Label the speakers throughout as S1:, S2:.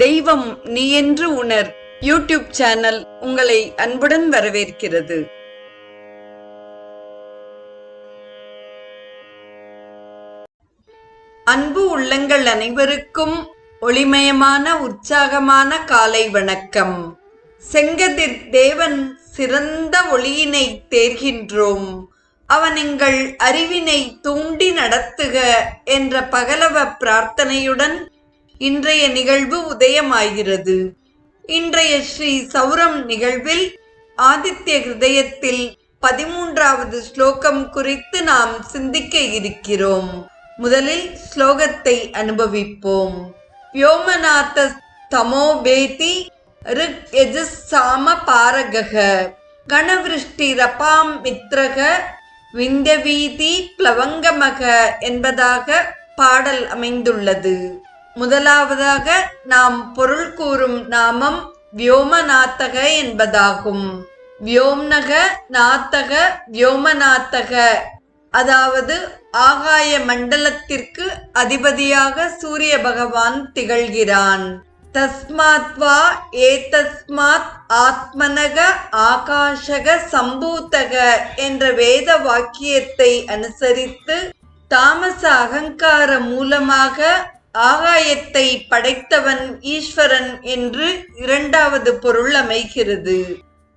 S1: தெய்வம் நீ என்று உணர் யூடியூப் சேனல் உங்களை அன்புடன் வரவேற்கிறது. அன்பு உள்ளங்கள் அனைவருக்கும் ஒளிமயமான உற்சாகமான காலை வணக்கம். செங்கதிர் தேவன் சிறந்த ஒளியினை தேர்கின்றோம், அவன் எங்கள் அறிவினை தூண்டி நடத்துக என்ற பகலவ பிரார்த்தனையுடன் இன்றைய நிகழ்வு உதயமாகிறது. இன்றைய ஸ்ரீ சௌரம் நிகழ்வில் ஆதித்ய ஹிருதயத்தில் 13வது ஸ்லோகம் குறித்து நாம் சிந்திக்க இருக்கிறோம். முதலில் ஸ்லோகத்தை அனுபவிப்போம். வ்யோமநாத தமோபேதி ரிக் யஜுஸ் சாம பாரகக கணவிருஷ்டி ரபாம் மித்ரக விந்தியவீதி பிளவங்கமக என்பதாக பாடல் அமைந்துள்ளது. முதலாவதாக நாம் பொருள் கூறும் நாமம் வியோமநாத்தக என்பதாகும். வியோம்னக நாத்தக வியோமநாத்தக, அதாவது ஆகாய மண்டலத்திற்கு அதிபதியாக சூரிய பகவான் திகழ்கிறான். தஸ்மாத்வா ஏதஸ்மாத் ஆத்மனக ஆகாஷக சம்பூதக என்ற வேத வாக்கியத்தை அனுசரித்து தாமச அகங்கார மூலமாக ஆகாயத்தை படைத்தவன் ஈஸ்வரன் என்று இரண்டாவது பொருள் அமைகிறது.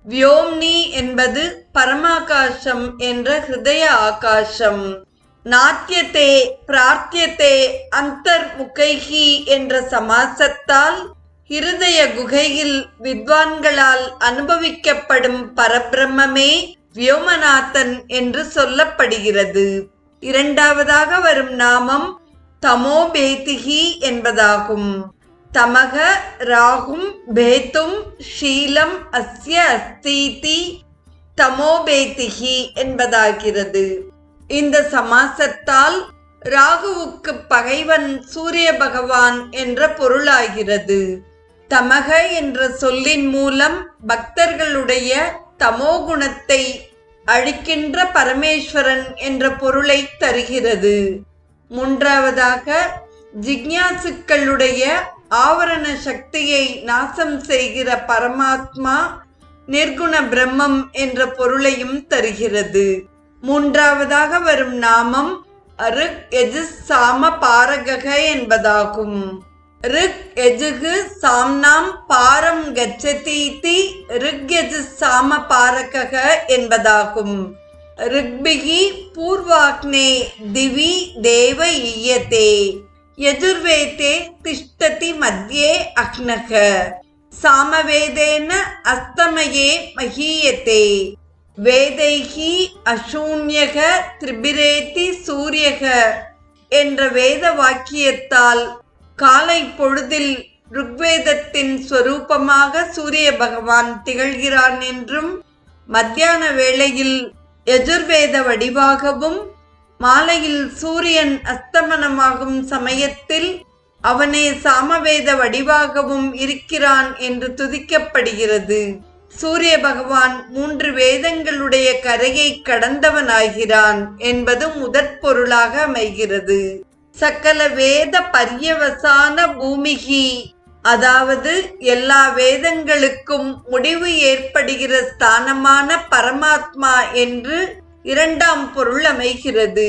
S1: வியோம்னி என்பது பரமாகாசம் என்ற ஹிருதய ஆகாசம். நாத்தியத்தே பிரார்த்தியத்தே அந்தர்முகைஹி என்ற சமாசத்தால் ஹிருதய குகையில் வித்வான்களால் அனுபவிக்கப்படும் பரபிரம்மே வியோமநாதன் என்று சொல்லப்படுகிறது. இரண்டாவதாக வரும் நாமம் தமோபேதிகி என்பதாகும். தமக ராகும் பேத்தும் ஷீலம் அஸ்ய அஸ்தீதி தமோபேதிகி என்பதாகிறது. இந்த சமாசத்தால் ராகுவுக்கு பகைவன் சூரிய பகவான் என்ற பொருளாகிறது. தமக என்ற சொல்லின் மூலம் பக்தர்களுடைய தமோகுணத்தை அழிக்கின்ற பரமேஸ்வரன் என்ற பொருளை தருகிறது. மூன்றாவதாக ஜிக்ஞாசுக்களுடைய ஆவரண சக்தியை நாசம் செய்கிற பரமாத்மா நிர்குண பிரம்மம் என்ற பொருளையும் தருகிறது. மூன்றாவதாக வரும் நாமம் ரிக் யஜுஸ் சாம பாரகக என்பதாகும். ரிக் யஜுகு சாம்னாம் பாரம் கச்சதீதி ரிக் யஜுஸ் சாம பாரகக என்பதாகும். ரிக்பிகி பூர்வாக்னே திவி தேவ ஈயதே யஜுர்வேதே திஷ்டதி மத்யே அக்னக சாமவேதேன அஸ்தமயே மஹீயதே வேதைஹி அசூன்யக திரிபிரேதி சூரியக என்ற வேத வாக்கியத்தால் காலை பொழுதில் ருக்வேதத்தின் ஸ்வரூபமாக சூரிய பகவான் திகழ்கிறான் என்றும், மத்தியான வேளையில் யஜுர்வேத வடிவாகவும், மாலையில் சூரியன் அஸ்தமனமாகும் சமயத்தில் அவனே சாமவேத வடிவாகவும் இருக்கிறான் என்று துதிக்கப்படுகிறது. சூரிய பகவான் 3 வேதங்களுடைய கரையை கடந்தவனாகிறான் என்பது முதற் பொருளாக அமைகிறது. சகல வேத பர்யவசான பூமிகி, அதாவது எல்லா வேதங்களுக்கும் முடிவு ஏற்படுகிற ஸ்தானமான பரமாத்மா என்று இரண்டாம் பொருள் அமைகிறது.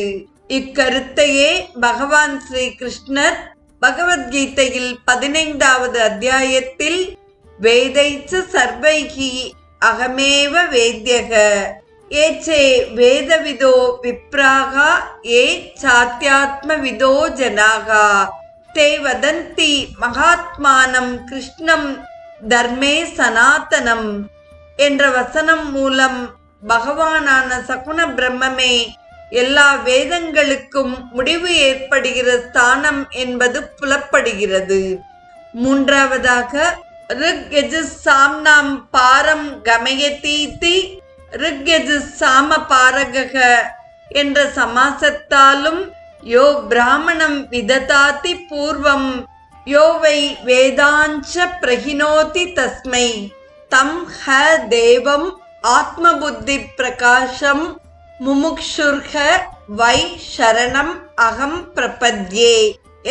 S1: இக்கருத்தையே பகவான் ஸ்ரீ கிருஷ்ணர் பகவத்கீதையில் 15வது அத்தியாயத்தில் வேதைச்ச சர்வைகி அகமேவ வேத்யக ஏச்சே வேதவிதோ விப்ராகா ஏ சாத்யாத்ம விதோ ஜனாகா தே வதந்தி மகாத்மானம் கிருஷ்ணம் தர்மே சனாதனம் என்ற வசனம் மூலம் பகவானான சகுண பிரம்மே எல்லா வேதங்களுக்கும் முடிவு ஏற்படுகிற ஸ்தானம் என்பது புலப்படுகிறது. மூன்றாவதாக ரிக் யஜுஸ் சாம்னாம் பாரம் கமயதீதி ரிக் யஜுஸ் சாம பாரகக என்ற சமாசத்தாலும் யோ பிராமணம் விததாதி பூர்வம் யோ வை வேதாஞ்ச பிரகினோதி தஸ்மை தம் ஹ தேவம் ஆத்மபுத்தி பிரகாசம் முமுக்ஷுர்ஹ வை சரணம் அகம் பிரபத்யே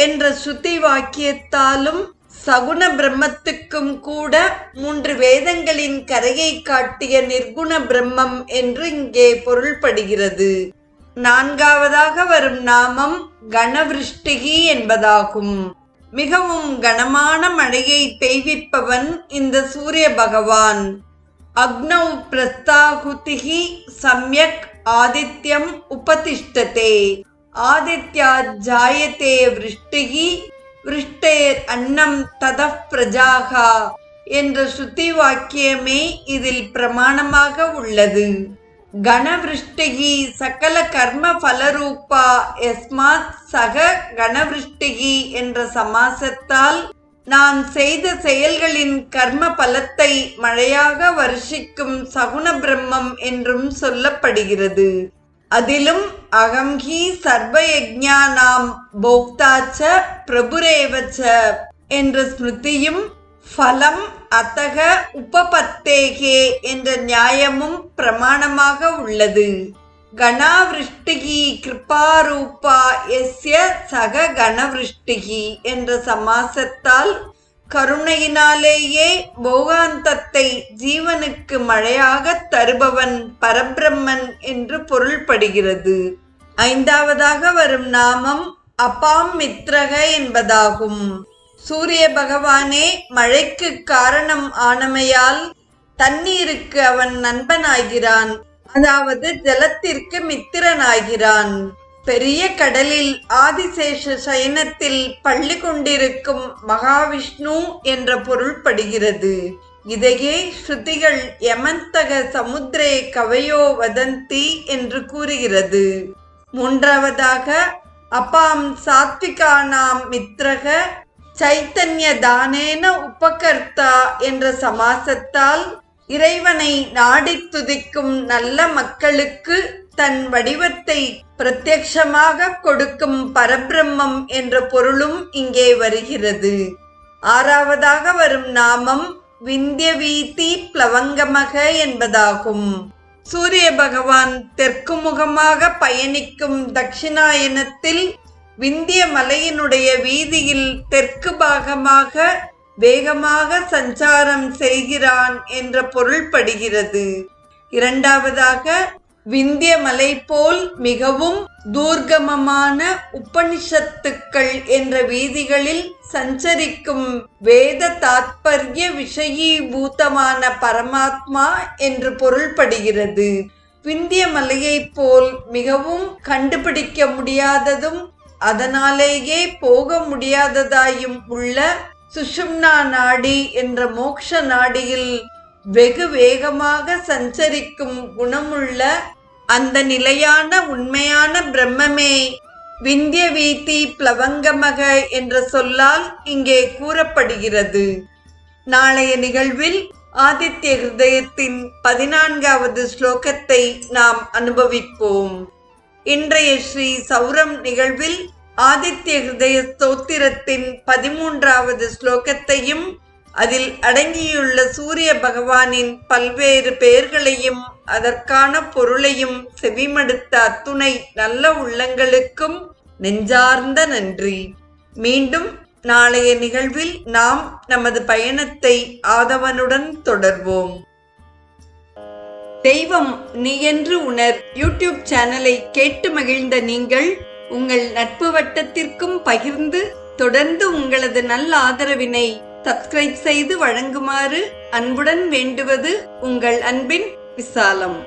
S1: என்ற ஸ்ருதி வாக்கியத்தாலும் சகுண பிரம்மத்துக்கும் கூட 3 வேதங்களின் கரையை காட்டிய நிர்குண பிரம்மம் என்று இங்கே பொருள்படுகிறது. 4வதாக வரும் நாமம் கணவிருஷ்டிகி என்பதாகும். மிகவும் கனமான மழையை பெய்விப்பவன் இந்த சூரிய பகவான். அக்னௌ பிரஸ்தாகுதிகி சம்யக் ஆதித்யம் உபதிஷ்டதே ஆதித்யாத் ஜாயதே விருஷ்டிகி விருஷ்டேர் அன்னம் ததப் பிரஜாகா என்ற ஸ்ருதி வாக்கியமே இதில் பிரமாணமாக உள்ளது. கணவிருஷ்டிகி சகல கர்ம பலரூபா யஸ்மாத் சக கணவிருஷ்டிகி என்ற சமாசத்தால் நான் செய்த செயல்களின் கர்ம பலத்தை மழையாக வருஷிக்கும் சகுண பிரம்மம் என்றும் சொல்லப்படுகிறது. அதிலும் அகம்ஹி சர்வயஜ்ஞானாம் போக்தாச்ச பிரபுரேவச்ச என்ற ஸ்மிருதியும் ஃபலம் அத்தக உபபத்தேகே என்ற நியாயமும் பிரமாணமாக உள்ளது. கணாவிருஷ்டிகி கிருபாரூபா எஸ்ய சக கணவிருஷ்டிகி என்ற சமாசத்தால் கருணையினாலேயே போகாந்தத்தை ஜீவனுக்கு மழையாக தருபவன் பரபிரம்மன் என்று பொருள்படுகிறது. 5வதாக வரும் நாமம் அபாம் மித்ரக என்பதாகும். சூரிய பகவானே மழைக்கு காரணம் ஆனமையால் தண்ணீருக்கு அவன் நண்பனாகிறான், அதாவது ஜலத்திற்கு மித்திரனாகிறான். பெரிய கடலில் ஆதிசேஷ சயனத்தில் பள்ளி கொண்டிருக்கும் மகாவிஷ்ணு என்ற பொருள்படுகிறது. இதையே ஸ்ருதிகள் யமந்தக சமுத்திரே கவையோ வதந்தி என்று கூறுகிறது. 3வதாக அபாம் சாத்விகானாம் மித்ரக சைத்தன்ய தானேன உபகர்த்தா என்ற சமாசத்தால் இறைவனை நாடித் துதிக்கும் நல்ல மக்களுக்கு தன் வடிவத்தை பிரத்யக்ஷமாக கொடுக்கும் பரபிரம்மம் என்ற பொருளும் இங்கே வருகிறது. 6வதாக வரும் நாமம் விந்தியவீதி பிளவங்கமக என்பதாகும். சூரிய பகவான் தெற்கு முகமாக பயணிக்கும் தட்சிணாயனத்தில் விந்திய மலையினுடைய வீதியில் தெற்கு பாகமாக வேகமாக சஞ்சாரம் செய்கிறான் என்ற பொருள்படுகிறது. 2வதாக விந்திய மலை போல் மிகவும் தூர்கமமான உபனிஷத்துக்கள் என்ற வீதிகளில் சஞ்சரிக்கும் வேத தாத்பர்ய விஷயீபூதமான பரமாத்மா என்று பொருள்படுகிறது. விந்திய மலையை போல் மிகவும் கண்டுபிடிக்க முடியாததும் அதனாலேயே போக முடியாததாயும் உள்ள சுஷும்னா நாடி என்ற மோக்ஷ நாடியில் வெகு வேகமாக சஞ்சரிக்கும் குணமுள்ள அந்த நிலையான உண்மையான பிரம்மமே விந்திய வீதி பிளவங்கமக என்ற சொல்லால் இங்கே கூறப்படுகிறது. நாளைய நிகழ்வில் ஆதித்ய ஹிருதயத்தின் 14வது ஸ்லோகத்தை நாம் அனுபவிப்போம். இன்றைய ஸ்ரீ சௌரம் நிகழ்வில் ஆதித்ய ஹிருதய ஸ்தோத்திரத்தின் 13வது ஸ்லோகத்தையும் அதில் அடங்கியுள்ள சூரிய பகவானின் பல்வேறு பெயர்களையும் அதற்கான பொருளையும் செவிமடுத்த அத்துணை நல்ல உள்ளங்களுக்கும் நெஞ்சார்ந்த நன்றி. மீண்டும் நாளைய நிகழ்வில் நாம் நமது பயணத்தை ஆதவனுடன் தொடர்வோம். தெய்வம் நீ என்று உணர் யூடியூப் சேனலை கேட்டு மகிழ்ந்த நீங்கள் உங்கள் நட்பு வட்டத்திற்கும் பகிர்ந்து தொடர்ந்து உங்களது நல்ல ஆதரவினை சப்ஸ்கிரைப் செய்து வழங்குமாறு அன்புடன் வேண்டுவது உங்கள் அன்பின் விசாலம்.